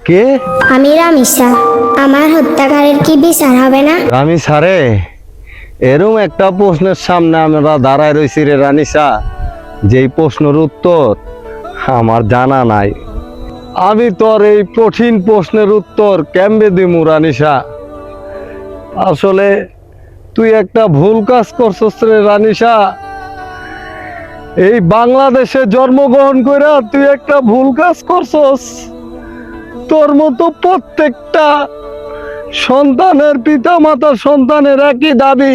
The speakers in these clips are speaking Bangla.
কে? আমি রামিসা। আমার হত্যাকারীর কি বিচার হবে না? রামিসা রে, এরম একটা প্রশ্নের সামনে আমরা দাঁড়ায় রয়েছি রে রানিসা, যেই প্রশ্নের উত্তর আমার জানা নাই। আমি তোর এই কঠিন প্রশ্নের উত্তর কেমবে দিমু রানিসা? আসলে তুই একটা ভুল কাজ করছস রে রানিসা। এই বাংলাদেশে জন্মগ্রহণ কইরা তুই একটা ভুল কাজ করছস। তোর মতো প্রত্যেকটা সন্তানের পিতা মাতা সন্তানের একই দাবি,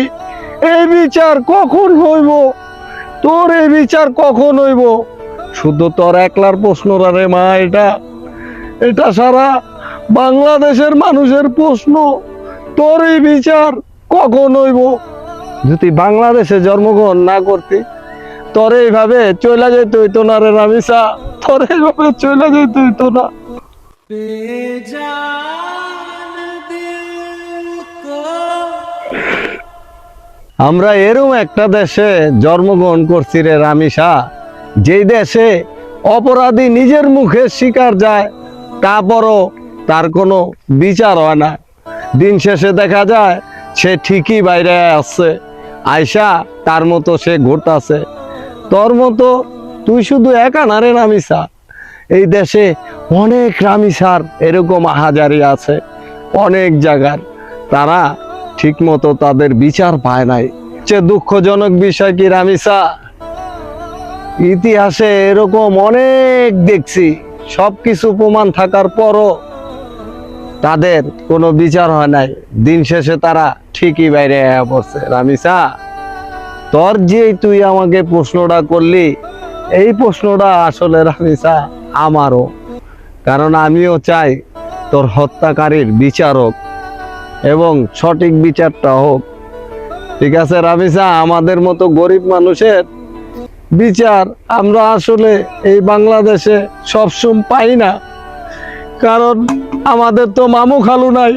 এই বিচার কখন হইব? তোর এই বিচার কখন হইব? শুধু তোর একলার প্রশ্ন রে মা, এটা সারা বাংলাদেশের মানুষের প্রশ্ন। তোর এই বিচার কখন হইব? যদি বাংলাদেশে জন্মগ্রহণ না করতি, তোর এইভাবে চলে যেতে হইতো না রে রামিসা, তোর এইভাবে চলে যেতে হইতো না। আমরা এরকম একটা দেশে জন্মগ্রহণ করছি রে রামিসা, যেই দেশে অপরাধী নিজের মুখে স্বীকার যায়, তারপরও তার কোনো বিচার হয় না। দিন শেষে দেখা যায় সে ঠিকই বাইরে আসছে, আয়সা তার মতো সে ঘুরতাছে। তোর মতো তুই শুধু একা না রে রামিসা, এই দেশে অনেক রামিসার এরকম হাজারি আছে অনেক জায়গার, তারা ঠিক মতো তাদের বিচার পায় নাই। সে দুঃখজনক বিষয় কি রামিসা, ইতিহাসে এরকম অনেক দেখছি, সবকিছু প্রমাণ থাকার পরও তাদের কোনো বিচার হয় নাই, দিন শেষে তারা ঠিকই বাইরে পড়ছে। রামিসা, তোর যে তুই আমাকে প্রশ্নটা করলি, এই প্রশ্নটা আসলে রামিসা আমারও, কারণ আমিও চাই তোর হত্যাকারীর বিচার হোক এবং সঠিক বিচারটা হোক। ঠিক আছে রামিসা, আমাদের মতো গরিব মানুষের বিচার আমরা আসলে এই বাংলাদেশে সবসময় পাই না, কারণ আমাদের তো মামু খালু নাই,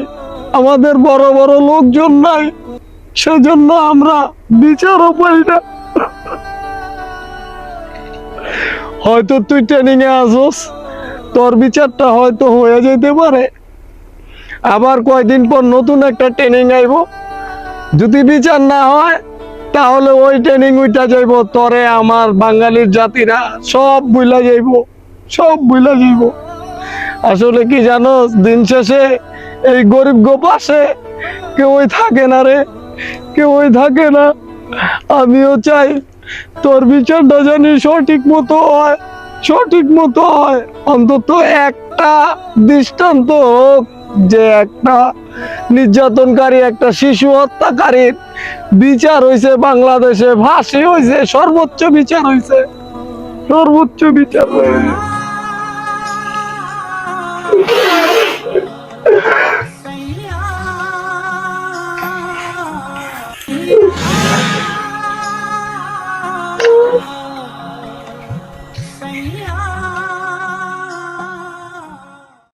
আমাদের বড় বড় লোকজন নাই, সেজন্য আমরা বিচারও পাই না। হয়তো তুই ট্রেনিং এ আসোস, তোর বিচারটা হয়তো হয়ে যেতে পারে, আবার কয়দিন পর নতুন একটা ট্রেনিং আইব, যদি বিচার না হয় তাহলে ওই ট্রেনিং উইটা যাইব, তরে আমার বাঙালির জাতিরা সব ভুলা যাইব, সব ভুলা যাইব। আসলে কি জানো, দিন শেষে এই গরিব গোপাশে কেউই থাকে না রে, কেউই থাকে না। আমিও চাই তোর বিচারটা জানি সঠিক মতো হয়, সঠিক মতো হয়, অন্তত একটা দৃষ্টান্ত হোক যে একটা নির্যাতনকারী, একটা শিশু হত্যাকারীর বিচার হইছে বাংলাদেশে, ফাঁসি হইছে, সর্বোচ্চ বিচার হইছে, সর্বোচ্চ বিচার হয়েছে।